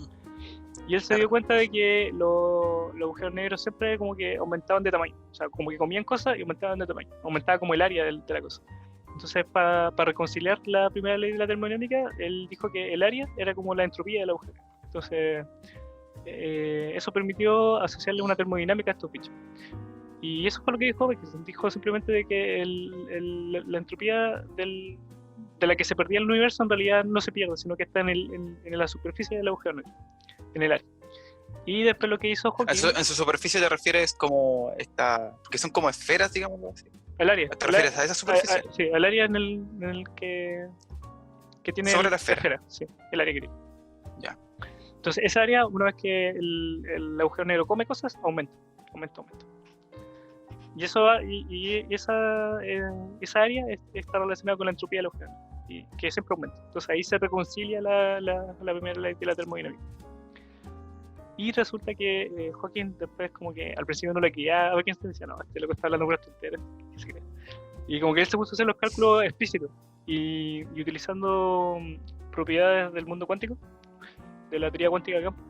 Y él se dio cuenta de que los agujeros negros siempre como que aumentaban de tamaño, o sea, como que comían cosas y aumentaban de tamaño, aumentaba como el área de la cosa. Entonces, para reconciliar la primera ley de la termodinámica, él dijo que el área era como la entropía del agujero. Entonces, eso permitió asociarle una termodinámica a estos bichos. Y eso fue lo que dijo, porque dijo simplemente de que la entropía de la que se perdía el universo en realidad no se pierde, sino que está en la superficie del agujero negro, en el área. Y después lo que hizo Hawking... ¿En su superficie te refieres como porque son como esferas, digamos así? El área. ¿Te refieres a esa superficie? Sí, el área en el que tiene... Sobre la esfera. Sí, el área que tiene. Ya. Entonces, esa área, una vez que el agujero negro come cosas, aumenta. Y esa área está relacionada con la entropía del agujero, y que siempre aumenta. Entonces, ahí se reconcilia la primera ley de la termodinámica. Y resulta que Hawking después como que al principio no le creía a Hawking, decía, no, este loco está hablando puras tonteras. Y como que él se puso a hacer los cálculos explícitos y utilizando propiedades del mundo cuántico, de la teoría cuántica de campo,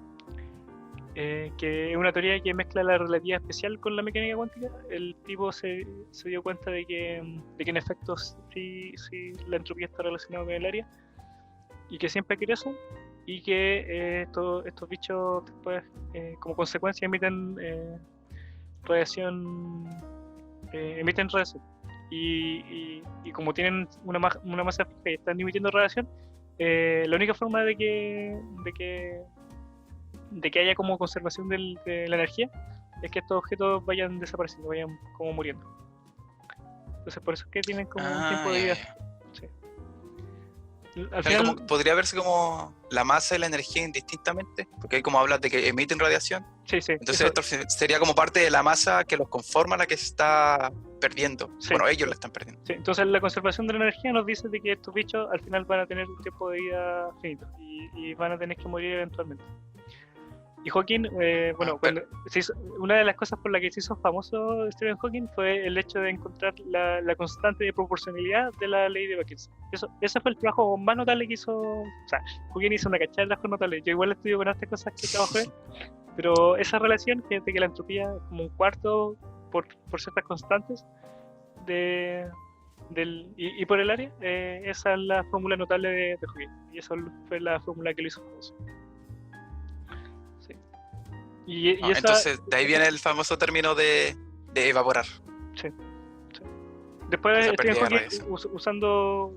que es una teoría que mezcla la relatividad especial con la mecánica cuántica. El tipo se dio cuenta de que en efecto sí la entropía está relacionada con el área y que siempre crece, y que estos bichos después como consecuencia emiten radiación, y como tienen una masa fija y están emitiendo radiación, la única forma de que haya como conservación de la energía es que estos objetos vayan desapareciendo, vayan como muriendo. Entonces por eso es que tienen como un tiempo de vida. Sí. Al final, podría verse como la masa y la energía indistintamente, porque ahí como hablas de que emiten radiación. Sí. Entonces esto sería como parte de la masa que los conforma, la que se está perdiendo. Sí. Bueno, ellos la están perdiendo. Sí. Entonces la conservación de la energía nos dice de que estos bichos al final van a tener un tiempo de vida finito y van a tener que morir eventualmente. Y Hawking, una de las cosas por las que se hizo famoso Stephen Hawking fue el hecho de encontrar la constante de proporcionalidad de la ley de Beckenstein. Ese fue el trabajo más notable que hizo. O sea, Hawking hizo una cachada de trabajos notables. Yo igual estudio con estas cosas que trabajo él, pero esa relación que la entropía es como un cuarto por ciertas constantes y por el área, esa es la fórmula notable de Hawking. Y esa fue la fórmula que lo hizo famoso. Entonces, de ahí viene el famoso término de evaporar. Sí. Después Stephen Hawking, usando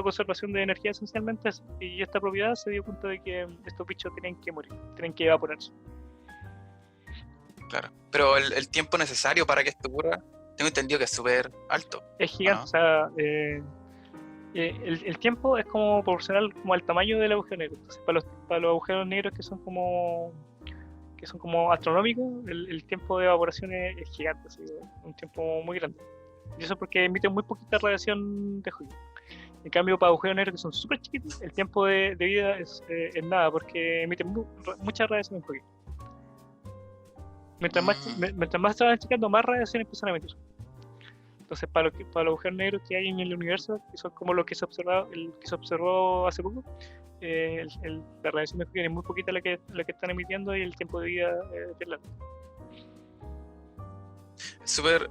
conservación de energía esencialmente, y esta propiedad, se dio cuenta de que estos bichos tienen que morir, tienen que evaporarse. Claro, pero el tiempo necesario para que esto ocurra, tengo entendido que es súper alto. Es gigante, ¿no? O sea, el tiempo es como proporcional como al tamaño del agujero negro. Entonces, para los agujeros negros que son como que son como astronómicos, el tiempo de evaporación es gigante, así, un tiempo muy grande. Y eso porque emiten muy poquita radiación de Hawking. En cambio, para agujeros negros que son súper chiquitos, el tiempo de vida es nada, porque emiten mucha radiación en Hawking. Mientras más se van achicando, más radiación empiezan a emitir. Entonces, para los agujeros negros que hay en el universo, que son como lo que se observó hace poco, la radiación de Hawking es muy poquita la que están emitiendo y el tiempo de vida es largo. Es súper,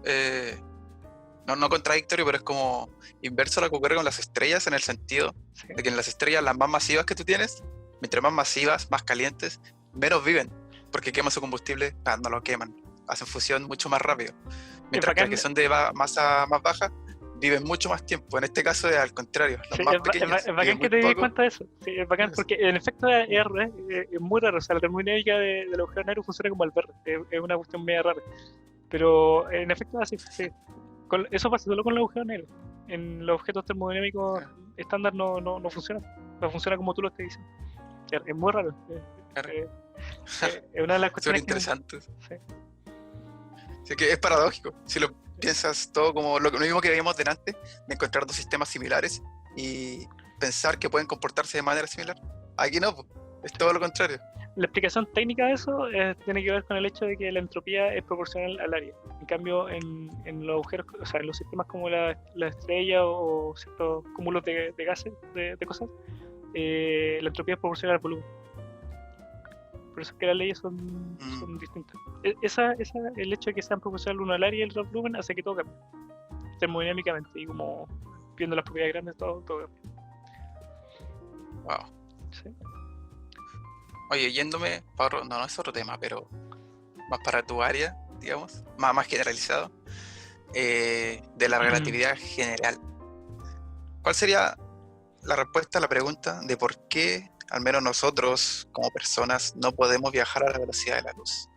no contradictorio, pero es como inverso a lo que ocurre con las estrellas, en el sentido de que en las estrellas, las más masivas que tú tienes, mientras más masivas, más calientes, menos viven, porque queman su combustible, no lo queman, hacen fusión mucho más rápido. Mientras que las que son de masa más baja, viven mucho más tiempo. En este caso es al contrario, los más pequeños. Es bacán que te di cuenta de eso. Sí, es bacán porque en efecto es muy raro. O sea, la termodinámica del agujero negro funciona como el verde. Es una cuestión media rara. Pero en efecto es así. Sí. Eso pasa solo con los agujeros negros. En los objetos termodinámicos estándar no funciona. No funciona como tú lo estás diciendo. Es muy raro. Es una de las cuestiones interesantes. Sí. Así que es paradójico. Si lo piensas todo como lo mismo que veíamos delante, de encontrar dos sistemas similares y pensar que pueden comportarse de manera similar. Aquí no, es todo lo contrario. La explicación técnica de eso tiene que ver con el hecho de que la entropía es proporcional al área. En cambio, en los agujeros, o sea, en los sistemas como la estrella o ciertos cúmulos de gases, de cosas, la entropía es proporcional al volumen. Por eso es que las leyes son distintas. El hecho de que sean proporcionales uno al área y el otro al volumen hace que todo cambie termodinámicamente, y como viendo las propiedades grandes, todo cambia. Wow. Sí. Oye, yéndome para no es otro tema, pero más para tu área, digamos, más generalizado, de la relatividad general. ¿Cuál sería la respuesta a la pregunta de por qué, al menos nosotros como personas, no podemos viajar a la velocidad de la luz?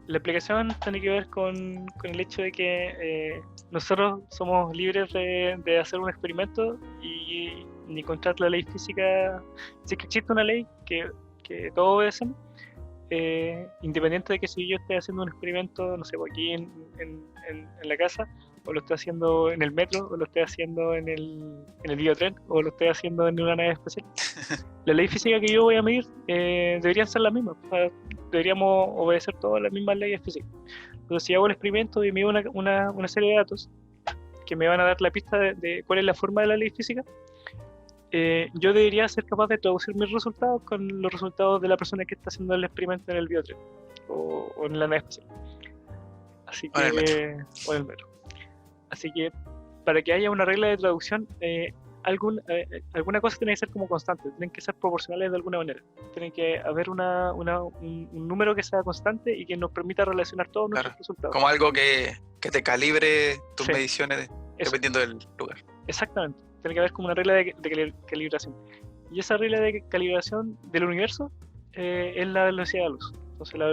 La explicación tiene que ver con el hecho de que nosotros somos libres de hacer un experimento y encontrar la ley física. Sí que existe una ley que todos obedecen, independiente de que si yo esté haciendo un experimento, no sé, aquí en la casa, o lo estoy haciendo en el metro, o lo estoy haciendo en el biotren, o lo estoy haciendo en una nave espacial. La ley física que yo voy a medir deberían ser las mismas. O sea, deberíamos obedecer todas las mismas leyes físicas. Entonces, si hago el experimento y mido una serie de datos que me van a dar la pista de cuál es la forma de la ley física, yo debería ser capaz de traducir mis resultados con los resultados de la persona que está haciendo el experimento en el biotren o en la nave espacial. Así que, o en el metro. Así que para que haya una regla de traducción, alguna cosa tiene que ser como constante, tienen que ser proporcionales de alguna manera. Tiene que haber un número que sea constante y que nos permita relacionar todos nuestros resultados. Como algo que te calibre tus mediciones dependiendo del lugar. Exactamente. Tiene que haber como una regla de calibración. Y esa regla de calibración del universo es la velocidad de la luz. Entonces la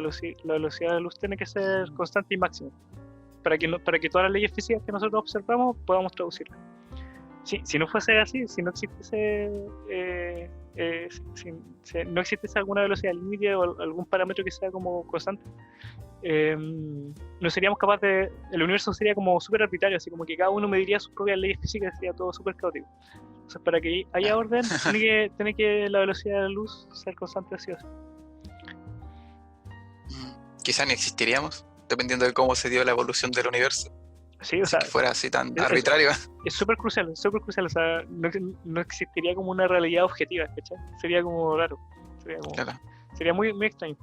velocidad de la luz tiene que ser constante y máxima para que todas las leyes físicas que nosotros observamos podamos traducirlas. Si no fuese así, si no existiese no existiese alguna velocidad límite o algún parámetro que sea como constante, no seríamos capaces el universo sería como súper arbitrario, así como que cada uno mediría sus propias leyes físicas, sería todo súper caótico. Entonces, para que haya orden, tiene que la velocidad de la luz ser constante así o así. Quizá ni existiríamos, dependiendo de cómo se dio la evolución del universo. Sí, o sea, si fuera así tan arbitrario. Es súper crucial, o sea, no existiría como una realidad objetiva, ¿cachai? Sería como raro, sería muy, muy extraño.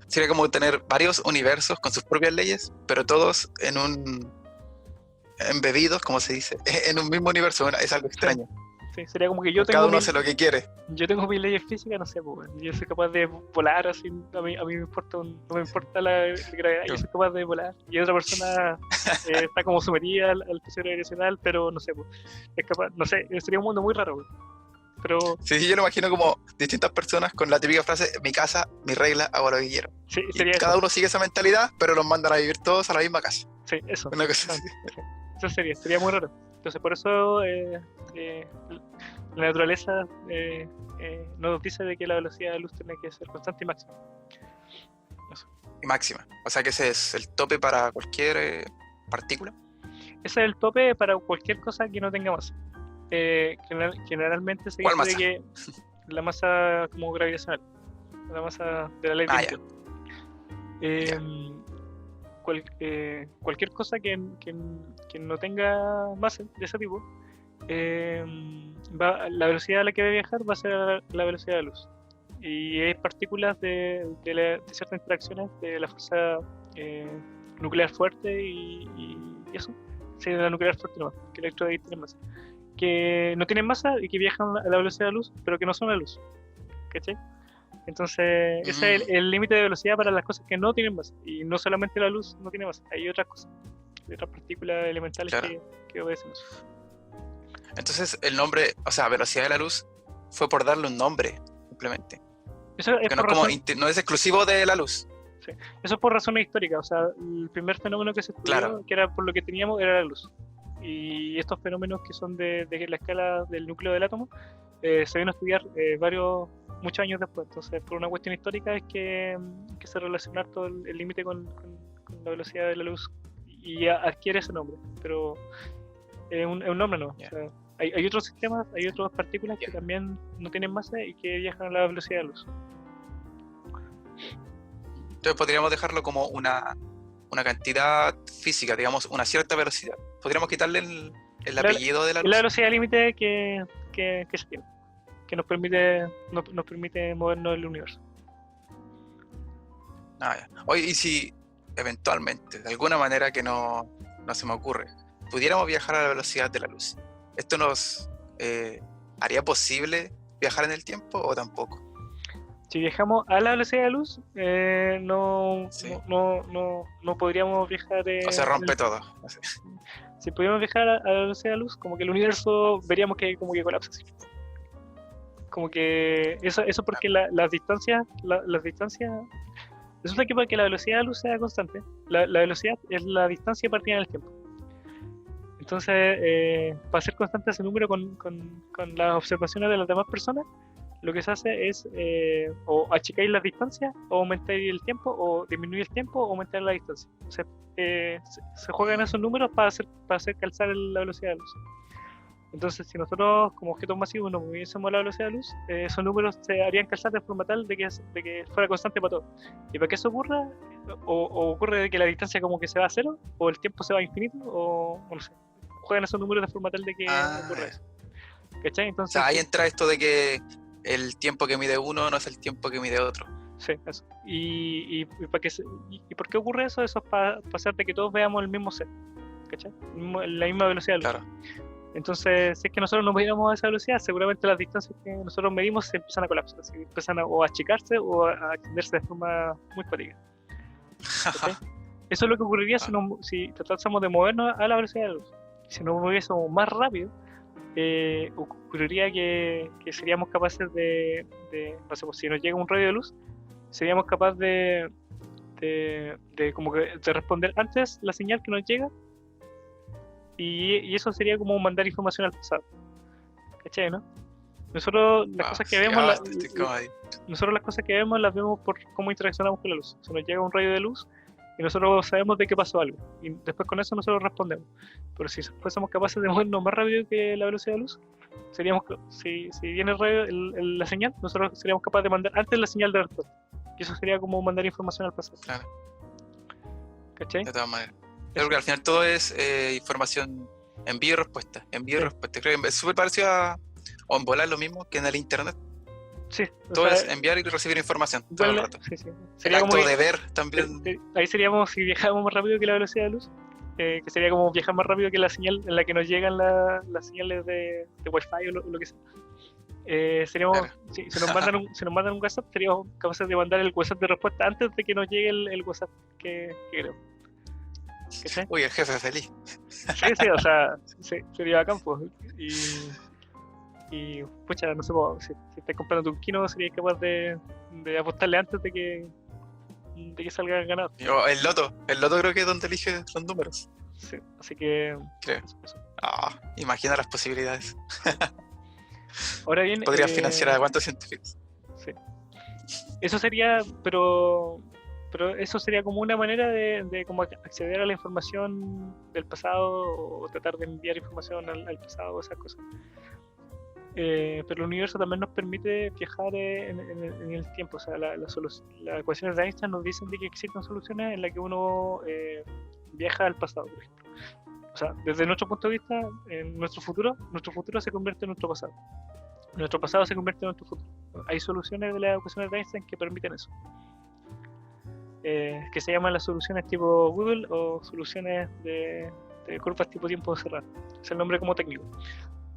Sería como tener varios universos con sus propias leyes, pero todos embebidos, como se dice, en un mismo universo. Es algo extraño. Sí, sería como que cada uno hace lo que quiere. Yo tengo mis leyes físicas, no sé, pues, yo soy capaz de volar así, a mí no me importa la gravedad, yo soy capaz de volar. Y otra persona está como sometida al peso gravitacional, pero no sé, pues, es capaz, no sé, sería un mundo muy raro, pues. Pero sí, yo lo imagino como distintas personas con la típica frase: mi casa, mi regla, hago lo que quiero. Sí, cada uno sigue esa mentalidad, pero los mandan a vivir todos a la misma casa. Sí, eso. Una cosa así. Eso sería muy raro. Entonces, por eso la naturaleza nos dice de que la velocidad de la luz tiene que ser constante y máxima. Eso. Y máxima. O sea que ese es el tope para cualquier partícula. Ese es el tope para cualquier cosa que no tenga masa. Generalmente se ¿Cuál dice masa? de que la masa como gravitacional, la masa de la ley de Ya. Newton. Cualquier cosa que no tenga masa de ese tipo, la velocidad a la que va a viajar va a ser la velocidad de la luz. Y hay partículas de ciertas interacciones de la fuerza nuclear fuerte y eso. Sí, de la nuclear fuerte no, que el electrón tiene masa. Que no tienen masa y que viajan a la velocidad de la luz, pero que no son la luz. ¿Cachai? Entonces, ese es el límite de velocidad para las cosas que no tienen masa. Y no solamente la luz no tiene masa, hay otras cosas, hay otras partículas elementales que obedecen eso. Entonces, el nombre, o sea, velocidad de la luz, fue por darle un nombre, simplemente. Eso es Que no es, como no es exclusivo de la luz. Sí. Eso es por razones históricas. O sea, el primer fenómeno que se estudió, que era por lo que teníamos, era la luz. Y estos fenómenos que son de la escala del núcleo del átomo, se vino a estudiar muchos años después. Entonces, por una cuestión histórica es que se relaciona todo el límite con la velocidad de la luz y adquiere ese nombre. Pero es un nombre, ¿no? Yeah. O sea, hay otros sistemas, hay otras partículas que también no tienen masa y que viajan a la velocidad de la luz. Entonces podríamos dejarlo como una cantidad física, digamos, una cierta velocidad. Podríamos quitarle el apellido de la luz. La velocidad límite que se tiene, que nos permite movernos en el universo. Ya. Oye, y si eventualmente, de alguna manera que no se me ocurre, pudiéramos viajar a la velocidad de la luz, ¿esto nos haría posible viajar en el tiempo o tampoco? Si viajamos a la velocidad de la luz, no podríamos viajar. O se rompe todo. No sé. Si pudiéramos viajar a la velocidad de la luz, como que el universo veríamos que como que colapsa. Así. Como que eso porque las distancias, resulta que para que la velocidad de la luz sea constante, la velocidad es la distancia partida en el tiempo. Entonces, para ser constante ese número con las observaciones de las demás personas, lo que se hace es o achicar las distancias, o aumentar el tiempo, o disminuir el tiempo, o aumentar la distancia. O sea, se juegan esos números para hacer calzar la velocidad de la luz. Entonces, si nosotros como objetos masivos nos moviésemos a la velocidad de la luz, esos números se harían calzar de forma tal de que fuera constante para todo. Y para que eso ocurra, o ocurre de que la distancia como que se va a cero, o el tiempo se va a infinito, o no sé. Juegan esos números de forma tal de que ocurra eso. ¿Cachai? Entonces, o sea, ahí entra esto de que el tiempo que mide uno no es el tiempo que mide otro. Sí, eso. ¿Y por qué ocurre eso? Eso es para hacer de que todos veamos el mismo set, ¿cachai? La misma velocidad de luz. Claro. Entonces, si es que nosotros nos moviéramos a esa velocidad, seguramente las distancias que nosotros medimos se empiezan a colapsar, así, empiezan o a achicarse o a extenderse de forma muy cuática. ¿Okay? Eso es lo que ocurriría si tratásemos de movernos a la velocidad de la luz. Si nos moviésemos más rápido, ocurriría que seríamos capaces de no sé, pues, si nos llega un rayo de luz, seríamos capaces de responder antes la señal que nos llega, y eso sería como mandar información al pasado. ¿Cachai, no? Nosotros las cosas que vemos nosotros las cosas que vemos las vemos por cómo interaccionamos con la luz. Si nos llega un rayo de luz y nosotros sabemos de qué pasó algo, y después con eso nosotros respondemos. Pero si fuésemos capaces de movernos más rápido que la velocidad de luz, si viene el rayo, la señal, nosotros seríamos capaces de mandar antes la señal de respuesta. Y eso sería como mandar información al pasado. Claro. ¿Cachai? De todas maneras. Creo que al final todo es información, envío y respuesta. Creo que es súper parecido o en volar lo mismo que en el internet. Sí, todo es enviar y recibir información todo el rato. Sí. El acto de ver también. Ahí seríamos, si viajamos más rápido que la velocidad de la luz, que sería como viajar más rápido que la señal en la que nos llegan las señales de Wi-Fi o lo que sea. Seríamos, claro. Si nos mandan un WhatsApp, seríamos capaces de mandar el WhatsApp de respuesta antes de que nos llegue el WhatsApp que queremos. ¿Qué? Uy, el jefe feliz. Sí, o sea, sería bacán, pues. Y pucha, no sé, si estás comprando tu Kino, serías capaz de apostarle antes de que salga ganado. El loto creo que es donde elige los números. Sí, así que... Creo. Imagina las posibilidades. Ahora bien, Podría financiar a cuántos científicos. sí. Eso sería, pero eso sería como una manera de como acceder a la información del pasado o tratar de enviar información al pasado, esas cosas. Pero el universo también nos permite viajar en el tiempo. O sea, las ecuaciones de Einstein nos dicen de que existen soluciones en las que uno viaja al pasado, por ejemplo. O sea, desde nuestro punto de vista, en nuestro futuro se convierte en nuestro pasado. Nuestro pasado se convierte en nuestro futuro. Hay soluciones de las ecuaciones de Einstein que permiten eso. Que se llaman las soluciones tipo Google o soluciones de curvas tipo tiempo cerrado. Es el nombre como técnico.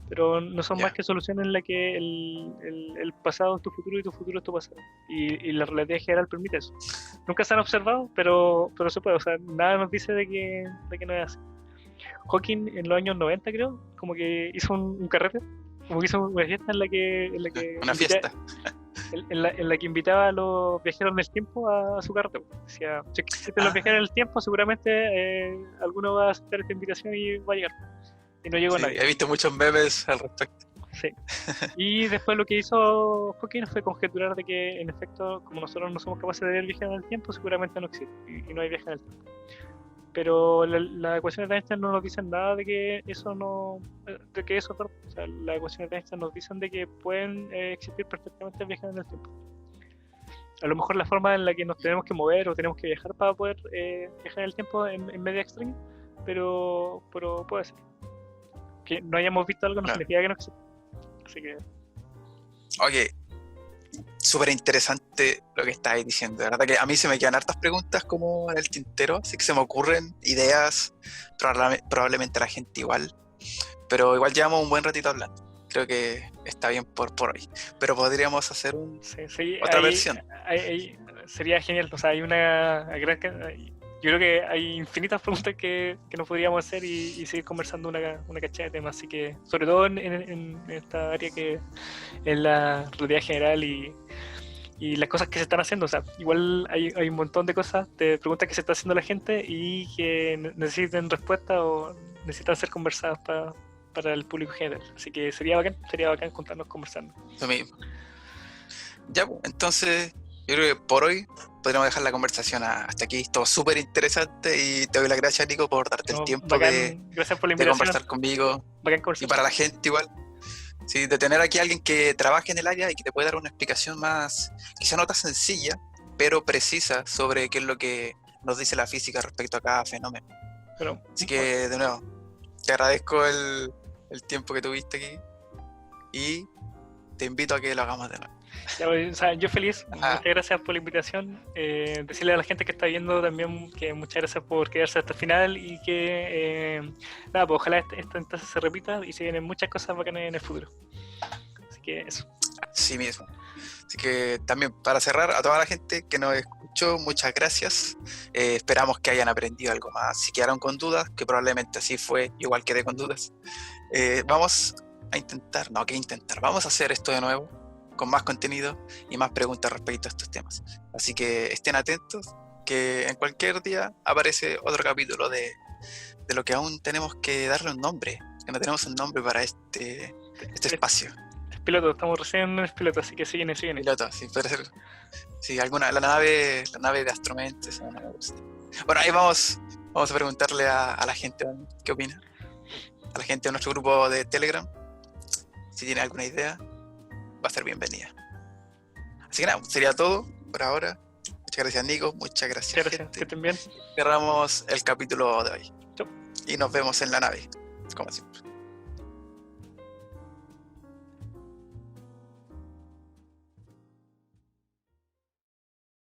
Pero no son más que soluciones en las que el pasado es tu futuro y tu futuro es tu pasado. Y la relatividad general permite eso. Nunca se han observado, pero se puede. O sea, nada nos dice de que no es así. Hawking en los años 90, creo, como que hizo un carrete, como que hizo una fiesta en la que una fiesta en la que invitaba a los viajeros en el tiempo a su carrete. Decía, si existen los viajeros en el tiempo, seguramente alguno va a aceptar esta invitación y va a llegar. Y no llegó nadie. He visto muchos memes al respecto. Sí. Y después lo que hizo Hawking fue conjeturar de que, en efecto, como nosotros no somos capaces de ver viajes en el tiempo, seguramente no existe y no hay viajes en el tiempo. Pero las ecuaciones de Einstein no nos dicen nada de que eso no, de que eso, o sea, las ecuaciones de Einstein nos dicen de que pueden existir perfectamente viajes en el tiempo. A lo mejor la forma en la que nos tenemos que mover o tenemos que viajar para poder viajar en el tiempo en media extraña, pero puede ser. Que no hayamos visto algo no significa que no existe. Así que... Oye, súper interesante lo que estáis diciendo. La verdad que a mí se me quedan hartas preguntas como en el tintero, así que se me ocurren ideas, probablemente a la gente igual, pero igual llevamos un buen ratito hablando. Creo que está bien por hoy, pero podríamos hacer otra versión. Sería genial, o sea, hay una gran... Yo creo que hay infinitas preguntas que nos podríamos hacer y seguir conversando una cachada de temas, así que sobre todo en esta área que es la realidad general y las cosas que se están haciendo. O sea, igual hay un montón de cosas, de preguntas que se está haciendo la gente y que necesiten respuesta o necesitan ser conversadas para el público general, así que sería bacán juntarnos conversando. Lo mismo. Ya, entonces yo creo que por hoy podríamos dejar la conversación hasta aquí. Estuvo súper interesante y te doy las gracias, Nico, por darte el tiempo gracias por la invitación, de conversar conmigo. Conversar. Y para la gente igual. Sí, de tener aquí a alguien que trabaje en el área y que te puede dar una explicación más, quizá no tan sencilla, pero precisa sobre qué es lo que nos dice la física respecto a cada fenómeno. Así que, de nuevo, te agradezco el tiempo que tuviste aquí y te invito a que lo hagamos de nuevo. Ya, o sea, yo feliz, muchas gracias por la invitación. Decirle a la gente que está viendo también que muchas gracias por quedarse hasta el final y que nada, pues ojalá esta entonces se repita y se vienen muchas cosas bacanas en el futuro. Así que eso. Sí mismo. Así que también para cerrar, a toda la gente que nos escuchó, muchas gracias. Esperamos que hayan aprendido algo más. Si quedaron con dudas, que probablemente así fue, igual quedé con dudas. Vamos a intentar, vamos a hacer esto de nuevo, con más contenido y más preguntas respecto a estos temas. Así que estén atentos, que en cualquier día aparece otro capítulo de lo que aún tenemos que darle un nombre, que no tenemos un nombre para este espacio. Es piloto, estamos recién en el piloto, así que se viene. Piloto, sí, puede ser. Sí, la nave de Astromente, esa no me gusta. Bueno, ahí vamos a preguntarle a la gente qué opina. A la gente de nuestro grupo de Telegram, si tiene alguna idea, va a ser bienvenida. Así que nada, sería todo por ahora. Muchas gracias, Nico. Muchas gracias, gente. Que estén bien. Cerramos el capítulo de hoy. Chau. Y nos vemos en la nave, como siempre.